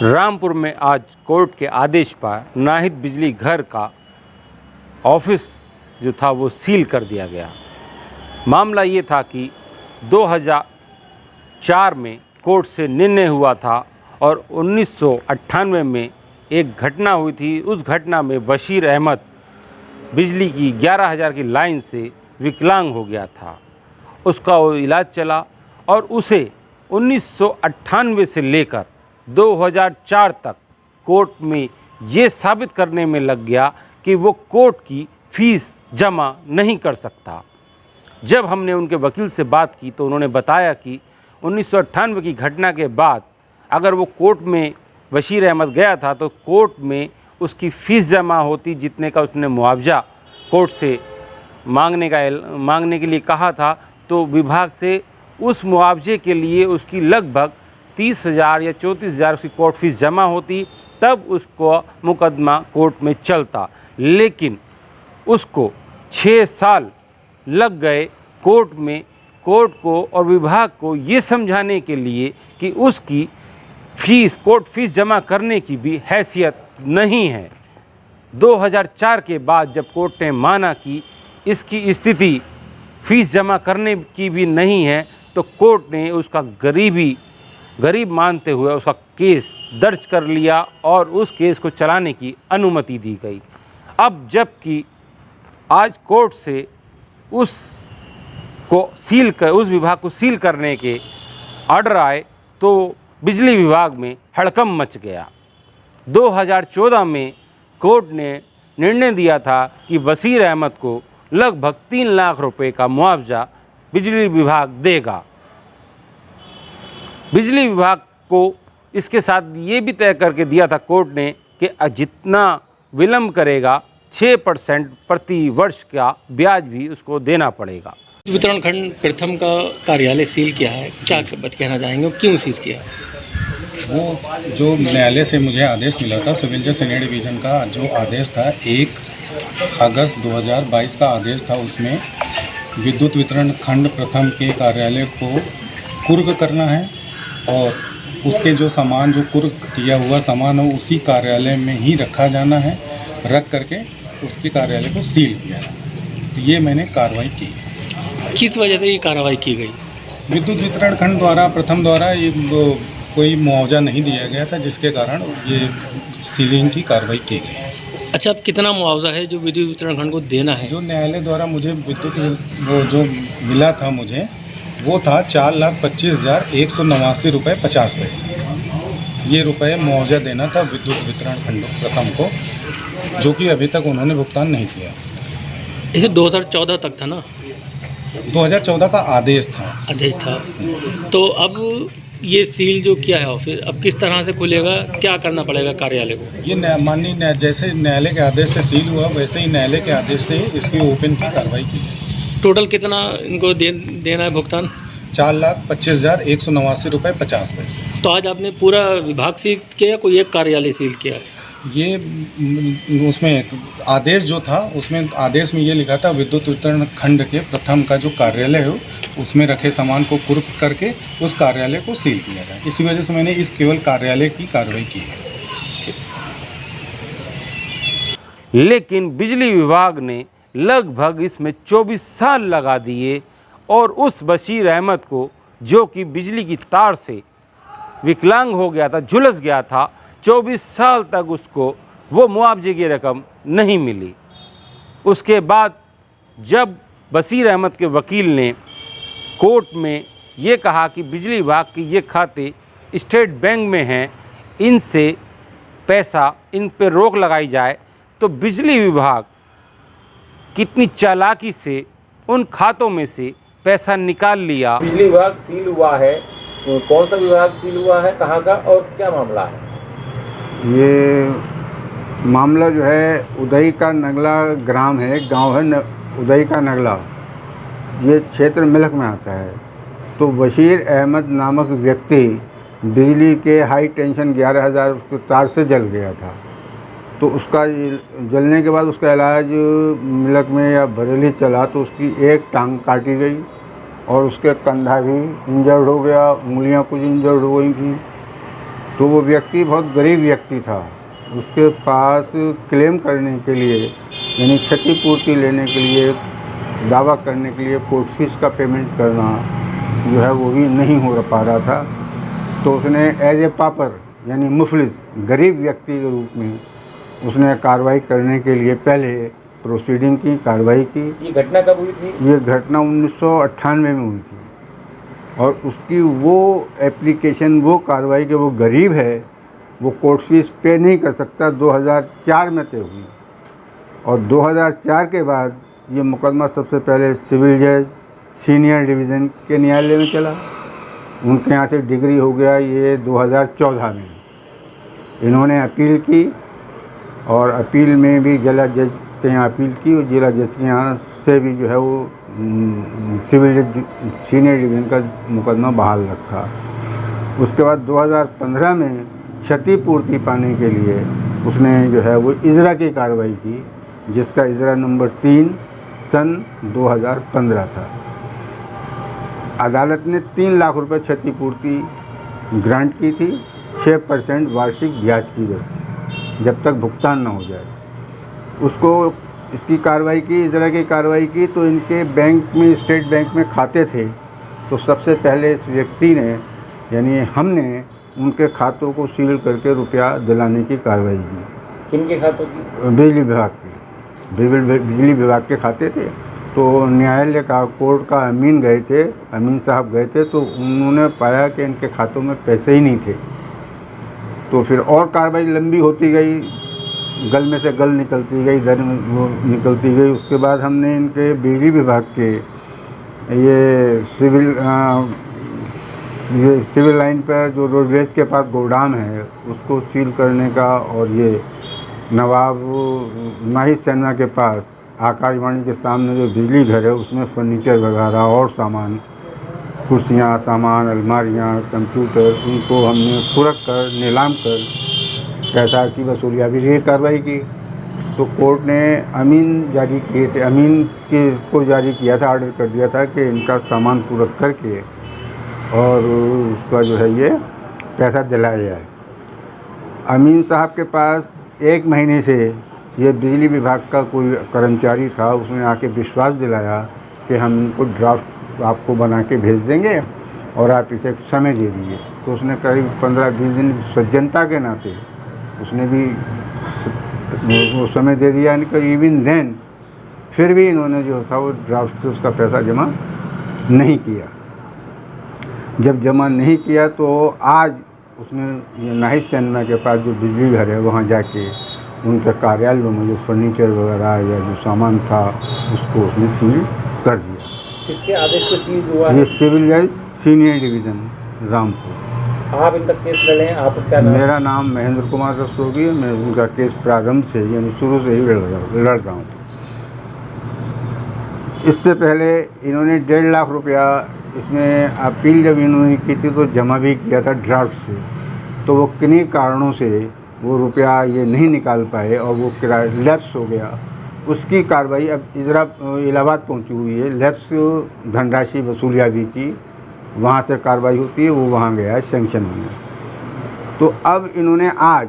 रामपुर में आज कोर्ट के आदेश पर नाहिद बिजली घर का ऑफिस जो था वो सील कर दिया गया। मामला ये था कि 2004 में कोर्ट से निर्णय हुआ था और 1998 में एक घटना हुई थी। उस घटना में बशीर अहमद बिजली की 11,000 की लाइन से विकलांग हो गया था। उसका वो इलाज चला और उसे 1998 से लेकर 2004 तक कोर्ट में ये साबित करने में लग गया कि वो कोर्ट की फ़ीस जमा नहीं कर सकता। जब हमने उनके वकील से बात की तो उन्होंने बताया कि 1998 की घटना के बाद अगर वो कोर्ट में बशीर अहमद गया था तो कोर्ट में उसकी फ़ीस जमा होती जितने का उसने मुआवजा कोर्ट से मांगने के लिए कहा था, तो विभाग से उस मुआवजे के लिए उसकी लगभग 30,000 या 34,000 उसकी कोर्ट फीस जमा होती, तब उसको मुकदमा कोर्ट में चलता। लेकिन उसको 6 साल लग गए कोर्ट में, कोर्ट को और विभाग को ये समझाने के लिए कि उसकी फ़ीस कोर्ट फीस जमा करने की भी हैसियत नहीं है। 2004 के बाद जब कोर्ट ने माना कि इसकी स्थिति फ़ीस जमा करने की भी नहीं है, तो कोर्ट ने उसका गरीब मानते हुए उसका केस दर्ज कर लिया और उस केस को चलाने की अनुमति दी गई। अब जबकि आज कोर्ट से उस विभाग को सील करने के ऑर्डर आए तो बिजली विभाग में हड़कंप मच गया। 2014 में कोर्ट ने निर्णय दिया था कि बशीर अहमद को लगभग 3 लाख रुपए का मुआवजा बिजली विभाग देगा। बिजली विभाग को इसके साथ ये भी तय करके दिया था कोर्ट ने कि जितना विलंब करेगा 6% प्रति वर्ष का ब्याज भी उसको देना पड़ेगा। वितरण खंड प्रथम का कार्यालय सील किया है, क्या कहना चाहेंगे, क्यों सील किया? वो जो न्यायालय से मुझे आदेश मिला था, सिविल जज सीनियर डिवीज़न का जो आदेश था 1 अगस्त 2022 का आदेश था, उसमें विद्युत वितरण खंड प्रथम के कार्यालय को कुर्क करना है और उसके जो सामान जो कुर्क किया हुआ सामान हो उसी कार्यालय में ही रखा जाना है, रख करके उसके कार्यालय को सील किया है। तो ये मैंने कार्रवाई की। किस वजह से ये कार्रवाई की गई? विद्युत वितरण खंड द्वारा प्रथम द्वारा ये कोई मुआवजा नहीं दिया गया था, जिसके कारण ये सीलिंग की कार्रवाई की गई। अच्छा, अब कितना मुआवजा है जो विद्युत वितरण खंड को देना है? जो न्यायालय द्वारा मुझे विद्युत वो जो मिला था मुझे वो था 4,25,189 रुपये 50 पैसे। ये रुपये मुआवजा देना था विद्युत वितरण खंड प्रथम को, जो कि अभी तक उन्होंने भुगतान नहीं किया। इसे 2014 तक था ना? 2014 का आदेश था। तो अब ये सील जो किया है ऑफिस, अब किस तरह से खुलेगा, क्या करना पड़ेगा कार्यालय को? ये माननीय जैसे न्यायालय के आदेश से सील हुआ वैसे ही न्यायालय के आदेश से इसकी ओपन की कार्रवाई की जाए। टोटल कितना इनको देना है भुगतान? 4,25,189 रुपये 50 पैसे। तो आज आपने पूरा विभाग सील किया, कोई एक कार्यालय सील किया? ये उसमें आदेश जो था उसमें आदेश में ये लिखा था विद्युत वितरण खंड के प्रथम का जो कार्यालय हो उसमें रखे सामान को कुर्क करके उस कार्यालय को सील किया जाए। इसी वजह से मैंने इस केवल कार्यालय की कार्रवाई की है। लेकिन बिजली विभाग ने लगभग इसमें 24 साल लगा दिए और उस बशीर अहमद को, जो कि बिजली की तार से विकलांग हो गया था, झुलस गया था, 24 साल तक उसको वो मुआवजे की रकम नहीं मिली। उसके बाद जब बशीर अहमद के वकील ने कोर्ट में ये कहा कि बिजली विभाग के ये खाते स्टेट बैंक में हैं, इनसे पैसा इन पे रोक लगाई जाए, तो बिजली विभाग कितनी चालाकी से उन खातों में से पैसा निकाल लिया। बिजली विभाग सील हुआ है, तो कौन सा विभाग सील हुआ है, कहाँ का और क्या मामला है? ये मामला जो है उदय का नगला ग्राम है, गांव है उदय का नगला, ये क्षेत्र मिलक में आता है। तो बशीर अहमद नामक व्यक्ति बिजली के हाई टेंशन 11,000 तार से जल गया था। तो उसका जलने के बाद उसका इलाज मिलक में या बरेली चला, तो उसकी एक टांग काटी गई और उसके कंधा भी इंजर्ड हो गया, उंगलियां कुछ इंजर्ड हो गई थी। तो वो व्यक्ति बहुत गरीब व्यक्ति था। उसके पास क्लेम करने के लिए यानी क्षतिपूर्ति लेने के लिए, दावा करने के लिए कोर्ट फीस का पेमेंट करना जो है वो भी नहीं हो पा रहा था। तो उसने एज ए पापर यानी मुफलिस गरीब व्यक्ति के रूप में उसने कार्रवाई करने के लिए पहले प्रोसीडिंग की, कार्रवाई की। ये घटना कब हुई थी? ये घटना 1998 में हुई थी और उसकी वो एप्लीकेशन, वो कार्रवाई के वो गरीब है, वो कोर्ट फीस पे नहीं कर सकता, 2004 में तय हुई। और 2004 के बाद ये मुकदमा सबसे पहले सिविल जज सीनियर डिवीज़न के न्यायालय में चला। उनके यहाँ से डिग्री हो गया ये 2014 में। इन्होंने अपील की और अपील में भी जिला जज के यहाँ अपील की और जिला जज के यहाँ से भी जो है वो सिविल जज सीनियर डिवीज़न का मुकदमा बहाल रखा। उसके बाद 2015 में क्षतिपूर्ति पाने के लिए उसने जो है वो इजरा की कार्रवाई की, जिसका इजरा नंबर 3 सन 2015 था। अदालत ने 3 लाख रुपए क्षतिपूर्ति ग्रांट की थी 6% वार्षिक ब्याज की दर से, जब तक भुगतान न हो जाए। उसको इसकी कार्रवाई की, इजरा की कार्रवाई की, तो इनके बैंक में, स्टेट बैंक में खाते थे। तो सबसे पहले इस व्यक्ति ने यानी हमने उनके खातों को सील करके रुपया दिलाने की कार्रवाई की। किनके खातों की? बिजली विभाग के, बिजली विभाग के खाते थे। तो न्यायालय का, कोर्ट का अमीन गए थे, अमीन साहब गए थे, तो उन्होंने पाया कि इनके खातों में पैसे ही नहीं थे। तो फिर और कार्रवाई लंबी होती गई, गल में से गल निकलती गई, दर में वो निकलती गई। उसके बाद हमने इनके बिजली विभाग के ये सिविल लाइन पर जो रोडवेज के पास गोदाम है उसको सील करने का, और ये नवाब नाहिद सैना के पास आकाशवाणी के सामने जो बिजली घर है उसमें फर्नीचर वगैरह और सामान, कुर्सियाँ, सामान, अलमारियाँ, कंप्यूटर, उनको हमने फुरक कर, नीलाम कर पैसा की वसूलियाबी की कार्रवाई की। तो कोर्ट ने अमीन जारी किए थे, अमीन के को जारी किया था, ऑर्डर कर दिया था कि इनका सामान पूरक करके और उसका जो है ये पैसा दिलाया जाए। अमीन साहब के पास 1 महीने से ये बिजली विभाग का कोई कर्मचारी था, उसने आके विश्वास दिलाया कि हम इनको ड्राफ्ट आपको बना के भेज देंगे और आप इसे समय दे दीजिए। तो उसने करीब 15-20 दिन सज्जनता के नाते उसने भी वो समय दे दिया। इवन देन फिर भी इन्होंने जो था वो ड्राफ्ट से उसका पैसा जमा नहीं किया। जब जमा नहीं किया तो आज उसने ये नाहिद सैना के पास जो बिजली घर है वहाँ जाके उनके कार्यालय में जो फर्नीचर वगैरह या जो सामान था उसको उसने सील कर दिया। किसके आदेश पर सील हुआ? ये सिविल जज सीनियर डिवीज़न रामपुर। आप इनका केस लड़े हैं, आप क्या नाम? मेरा नाम महेंद्र कुमार रस्तोगी है। मैं उनका केस प्रारंभ से यानी शुरू से ही लड़ रहा हूँ। इससे पहले इन्होंने 1.5 लाख रुपया इसमें अपील जब इन्होंने की थी तो जमा भी किया था ड्राफ्ट से। तो वो किन्हीं कारणों से वो रुपया ये नहीं निकाल पाए और वो किराया लैप्स हो गया। उसकी कार्रवाई अब इजरा इलाहाबाद पहुंची हुई है। लैप्स धनराशि वसूलियाबी की वहाँ से कार्रवाई होती है, वो वहाँ गया है सेंक्शन होने। तो अब इन्होंने आज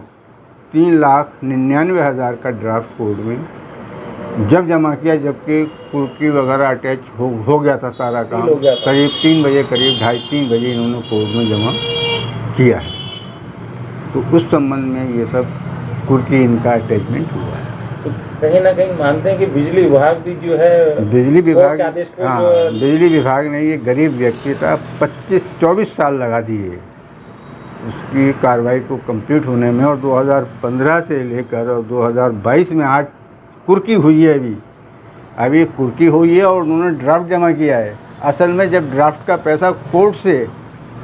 3,99,000 का ड्राफ्ट कोर्ट में जब जमा किया, जबकि कुर्की वगैरह अटैच हो गया था सारा काम। करीब 3 बजे, करीब 2:30-3 बजे इन्होंने कोर्ट में जमा किया है। तो उस संबंध में ये सब कुर्की इनका अटैचमेंट हुआ है। तो कहीं ना कहीं मानते हैं कि बिजली विभाग भी जो है, बिजली विभाग, हाँ, बिजली विभाग ने, ये गरीब व्यक्ति था, 25-24 साल लगा दिए उसकी कार्रवाई को कंप्लीट होने में। और 2015 से लेकर और 2022 में आज कुर्की हुई है। अभी कुर्की हुई है और उन्होंने ड्राफ्ट जमा किया है। असल में जब ड्राफ्ट का पैसा कोर्ट से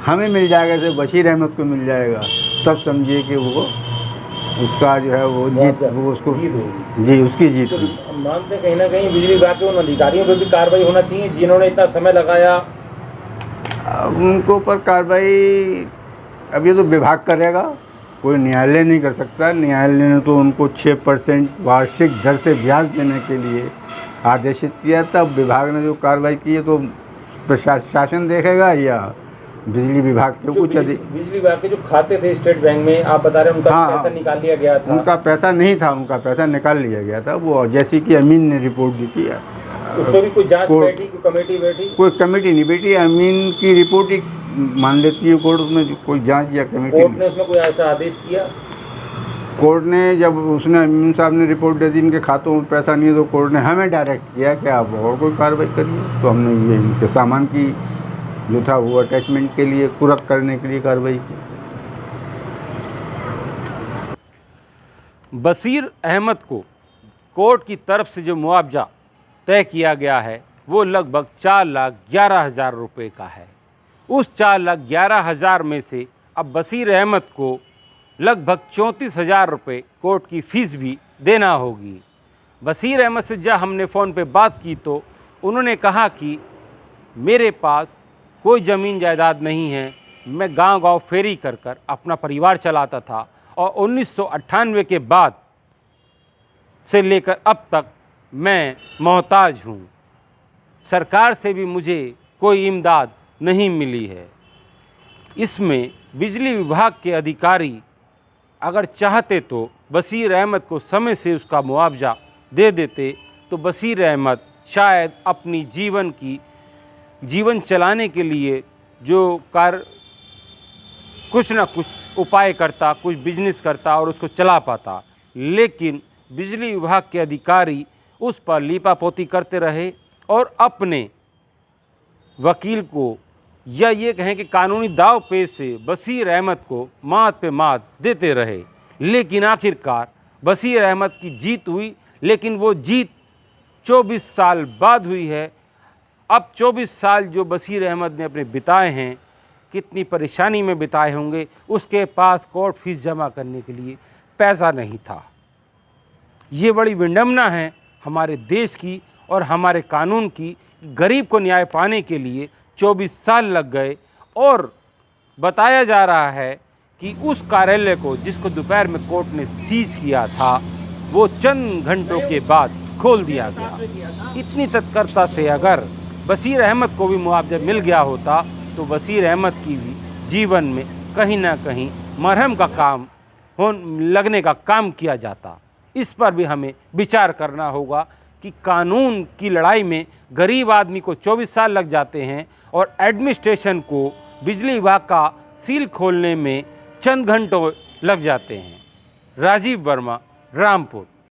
हमें मिल जाएगा, जैसे बशीर अहमद को मिल जाएगा, तब समझिए कि वो उसका जो है वो जीत, वो उसको जीत होगी। जी, उसकी जीत तो हुई। मानते हैं कहीं ना कहीं बिजली विभाग के उन अधिकारियों पर भी कार्रवाई होना चाहिए जिन्होंने इतना समय लगाया। उनको ऊपर कार्रवाई अब ये तो विभाग करेगा, कोई न्यायालय नहीं कर सकता। न्यायालय ने तो उनको 6% वार्षिक दर से ब्याज देने के लिए आदेशित किया था। विभाग ने जो कार्रवाई की है तो प्रशासन देखेगा या बिजली विभाग के जो उच्च बिजली विभाग के जो खाते थे स्टेट बैंक में, आप बता रहे हैं उनका हाँ, पैसा निकाल लिया गया था। उनका पैसा नहीं था, उनका पैसा निकाल लिया गया था। वो जैसे कि अमीन ने रिपोर्ट दी थी, उसमें भी कोई जांच कोर्ट- बैठी, कोई कमेटी बैठी? कोई कमेटी नहीं बैठी, अमीन की रिपोर्ट ही मान लेती है कोर्ट, उसमें कोई जांच या कमेटी कोर्ट नहीं। ने उसमें कोई ऐसा आदेश किया? कोर्ट ने जब उसने अमीन साहब ने रिपोर्ट दे दी इनके खातों में पैसा नहीं है, तो कोर्ट ने हमें डायरेक्ट किया कि आप और कोई कार्रवाई करिए। तो हमने ये इनके सामान की जो था वो अटैचमेंट के लिए कुर्क करने के लिए कार्रवाई की। बशीर अहमद को कोर्ट की तरफ से जो मुआवजा तय किया गया है वो लगभग 4,11,000 रुपये का है। उस 4,11,000 में से अब बशीर अहमद को लगभग 34,000 रुपये कोर्ट की फ़ीस भी देना होगी। बशीर अहमद से जब हमने फ़ोन पे बात की तो उन्होंने कहा कि मेरे पास कोई ज़मीन जायदाद नहीं है, मैं गांव-गांव फेरी कर कर अपना परिवार चलाता था और 1998 के बाद से लेकर अब तक मैं मोहताज हूँ। सरकार से भी मुझे कोई इमदाद नहीं मिली है। इसमें बिजली विभाग के अधिकारी अगर चाहते तो बशीर अहमद को समय से उसका मुआवजा दे देते तो बशीर अहमद शायद अपनी जीवन चलाने के लिए जो कुछ ना कुछ उपाय करता, कुछ बिजनेस करता और उसको चला पाता। लेकिन बिजली विभाग के अधिकारी उस पर लीपापोती करते रहे और अपने वकील को या ये कहें कि कानूनी दाव पेच से बशीर अहमद को मात पे मात देते रहे। लेकिन आखिरकार बशीर अहमद की जीत हुई, लेकिन वो जीत 24 साल बाद हुई है। अब 24 साल जो बशीर अहमद ने अपने बिताए हैं, कितनी परेशानी में बिताए होंगे। उसके पास कोर्ट फीस जमा करने के लिए पैसा नहीं था। ये बड़ी विडंबना है हमारे देश की और हमारे कानून की। गरीब को न्याय पाने के लिए 24 साल लग गए और बताया जा रहा है कि उस कार्यालय को जिसको दोपहर में कोर्ट ने सीज किया था वो चंद घंटों के बाद खोल दिया गया। इतनी तत्परता से अगर बशीर अहमद को भी मुआवजा मिल गया होता तो बशीर अहमद की भी जीवन में कहीं ना कहीं मरहम का काम लगने का काम किया जाता। इस पर भी हमें विचार करना होगा कि कानून की लड़ाई में गरीब आदमी को 24 साल लग जाते हैं और एडमिनिस्ट्रेशन को बिजली विभाग का सील खोलने में चंद घंटों लग जाते हैं। राजीव वर्मा, रामपुर।